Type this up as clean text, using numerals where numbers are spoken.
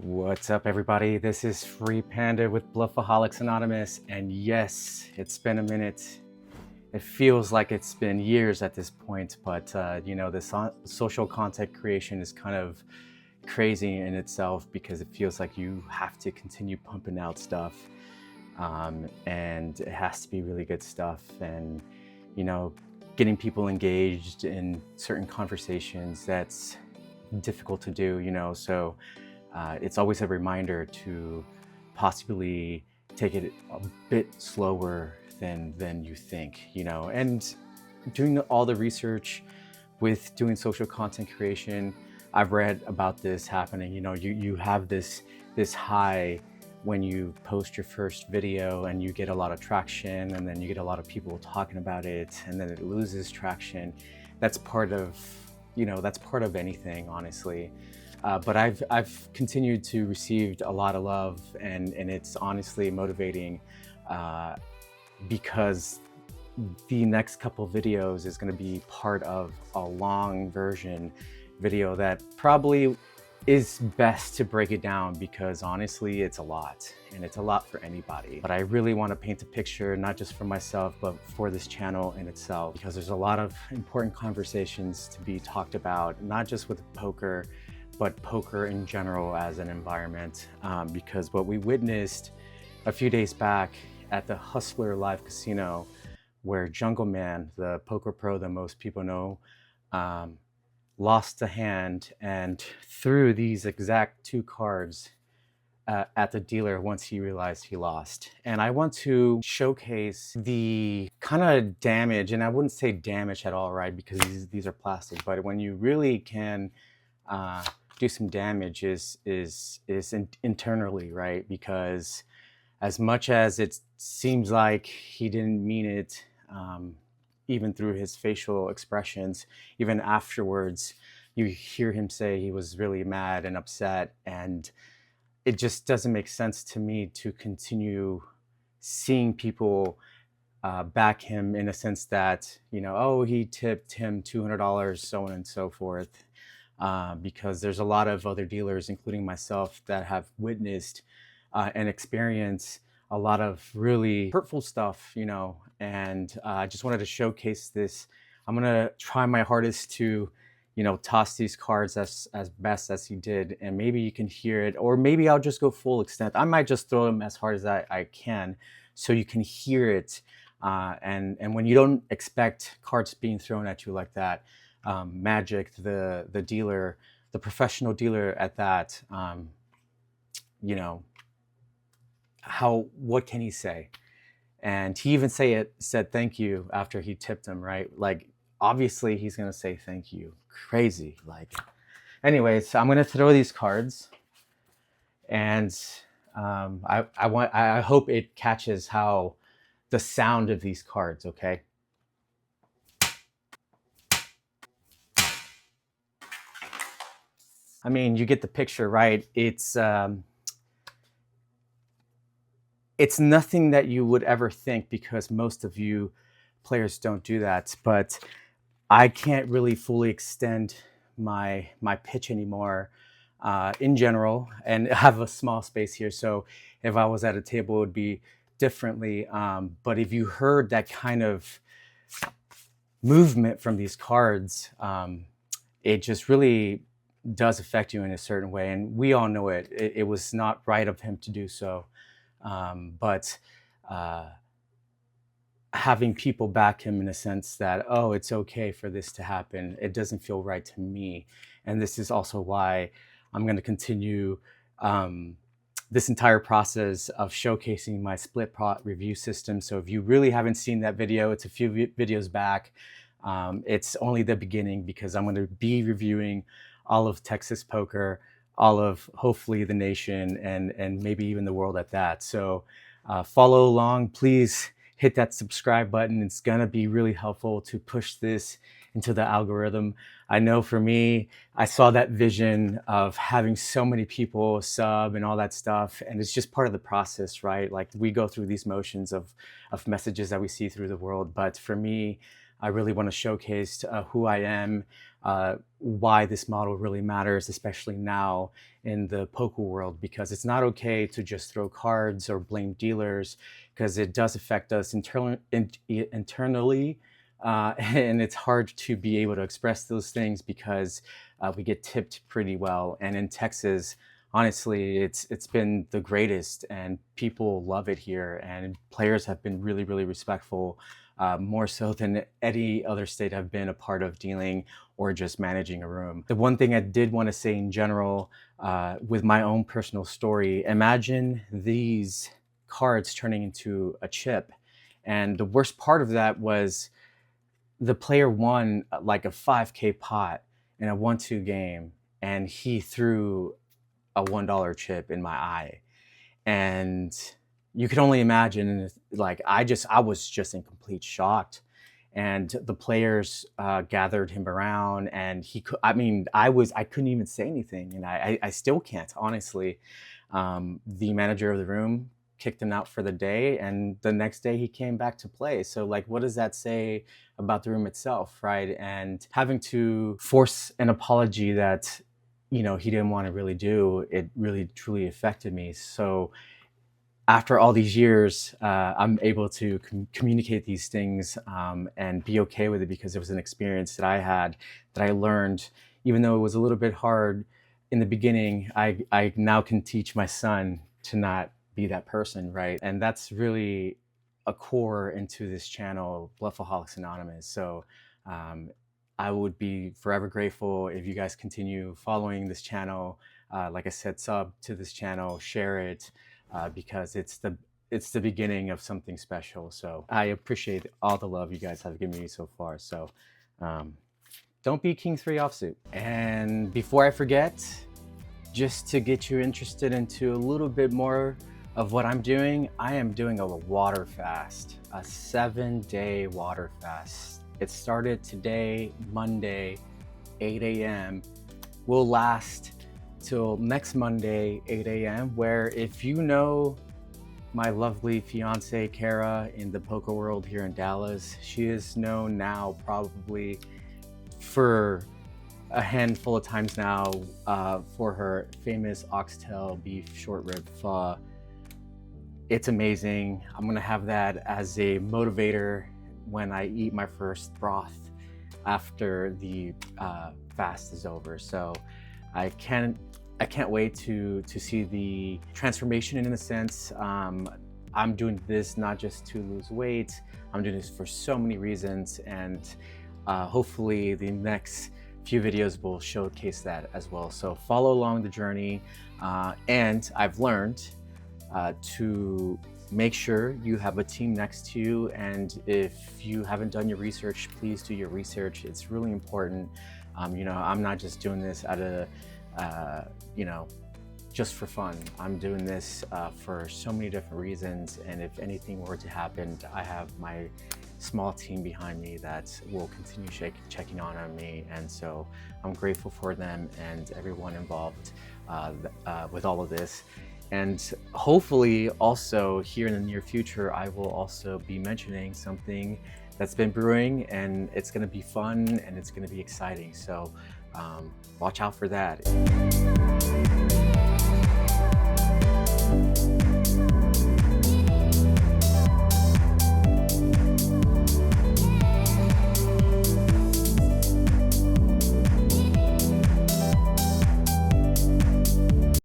What's up, everybody? This is Free Panda with Bluffaholics Anonymous, and yes, it's been a minute. It feels like it's been years at this point, but the social content creation is kind of crazy in itself because it feels like you have to continue pumping out stuff, and it has to be really good stuff, and getting people engaged in certain conversations, that's difficult to do, so it's always a reminder to possibly take it a bit slower than you think, and doing all the research with doing social content creation. I've read about this happening. You have this high when you post your first video and you get a lot of traction, and then you get a lot of people talking about it, and then it loses traction. That's part of anything, honestly. But I've continued to receive a lot of love, and it's honestly motivating, because the next couple videos is going to be part of a long version video that probably is best to break it down, because honestly it's a lot, and it's a lot for anybody. But I really want to paint a picture, not just for myself, but for this channel in itself, because there's a lot of important conversations to be talked about, not just with poker, but poker in general as an environment. Because what we witnessed a few days back at the Hustler Live Casino, where Jungleman, the poker pro that most people know, lost a hand and threw these exact two cards at the dealer once he realized he lost. And I want to showcase the kind of damage, and I wouldn't say damage at all, right? Because these are plastic, but when you really can do some damage is internally, right? Because as much as it seems like he didn't mean it, even through his facial expressions, even afterwards, you hear him say he was really mad and upset, and it just doesn't make sense to me to continue seeing people back him in a sense that, oh, he tipped him $200, so on and so forth. Because there's a lot of other dealers, including myself, that have witnessed and experienced a lot of really hurtful stuff, and I just wanted to showcase this. I'm gonna try my hardest to, toss these cards as best as he did, and maybe you can hear it, or maybe I'll just go full extent. I might just throw them as hard as I can, so you can hear it. And when you don't expect cards being thrown at you like that, Magic, the dealer, the professional dealer at that, what can he say? And he even said thank you after he tipped him, right? Like, obviously he's gonna say thank you. Crazy. Like, anyways, I'm gonna throw these cards, and I hope it catches how the sound of these cards, okay? I mean, you get the picture, right? It's nothing that you would ever think, because most of you players don't do that. But I can't really fully extend my pitch anymore in general, and have a small space here. So if I was at a table, it would be differently. But if you heard that kind of movement from these cards, it just really does affect you in a certain way, and we all know it was not right of him to do so, but having people back him in a sense that, oh, it's okay for this to happen, it doesn't feel right to me. And this is also why I'm going to continue this entire process of showcasing my split pot review system. So if you really haven't seen that video, it's a few videos back. It's only the beginning, because I'm going to be reviewing all of Texas poker, all of, hopefully, the nation, and maybe even the world at that. So follow along, please hit that subscribe button. It's gonna be really helpful to push this into the algorithm. I know for me, I saw that vision of having so many people sub and all that stuff, and it's just part of the process, right? Like, we go through these motions of messages that we see through the world. But for me, I really want to showcase who I am, why this model really matters, especially now in the poker world, because it's not okay to just throw cards or blame dealers, because it does affect us internally. And it's hard to be able to express those things because we get tipped pretty well. And in Texas, honestly, it's been the greatest, and people love it here. And players have been really, really respectful, more so than any other state I've been a part of dealing or just managing a room. The one thing I did want to say in general, with my own personal story, imagine these cards turning into a chip. And the worst part of that was the player won like a 5K pot in a 1-2 game, and he threw a $1 chip in my eye. And you can only imagine, like, I was just in complete shock. And the players gathered him around, and I couldn't even say anything, and I still can't, honestly. The manager of the room kicked him out for the day, and the next day he came back to play. So like, what does that say about the room itself, right? And having to force an apology that, he didn't want to really do, it really truly affected me. So after all these years, I'm able to communicate these things and be okay with it, because it was an experience that I had, that I learned. Even though it was a little bit hard in the beginning, I now can teach my son to not be that person, right? And that's really a core into this channel, Bluffaholics Anonymous. So I would be forever grateful if you guys continue following this channel. Like I said, sub to this channel, share it, because it's the beginning of something special. So I appreciate all the love you guys have given me so far. So don't be King 3 offsuit. And before I forget, just to get you interested into a little bit more of what I'm doing, I am doing a water fast, a 7-day water fast. It started today, Monday, 8 a.m. Will last till next Monday, 8 a.m. where, if you know my lovely fiance, Kara, in the poker world here in Dallas, she is known now probably for a handful of times now for her famous oxtail beef short rib pho. It's amazing. I'm gonna have that as a motivator when I eat my first broth after the fast is over. So I can't wait to see the transformation, in a sense. I'm doing this not just to lose weight. I'm doing this for so many reasons, and hopefully the next few videos will showcase that as well. So follow along the journey, and I've learned to make sure you have a team next to you. And if you haven't done your research, please do your research. It's really important. I'm not just doing this out of, just for fun. I'm doing this for so many different reasons. And if anything were to happen, I have my small team behind me that will continue checking on me. And so I'm grateful for them and everyone involved with all of this. And hopefully also here in the near future, I will also be mentioning something that's been brewing, and it's gonna be fun and it's gonna be exciting. So watch out for that.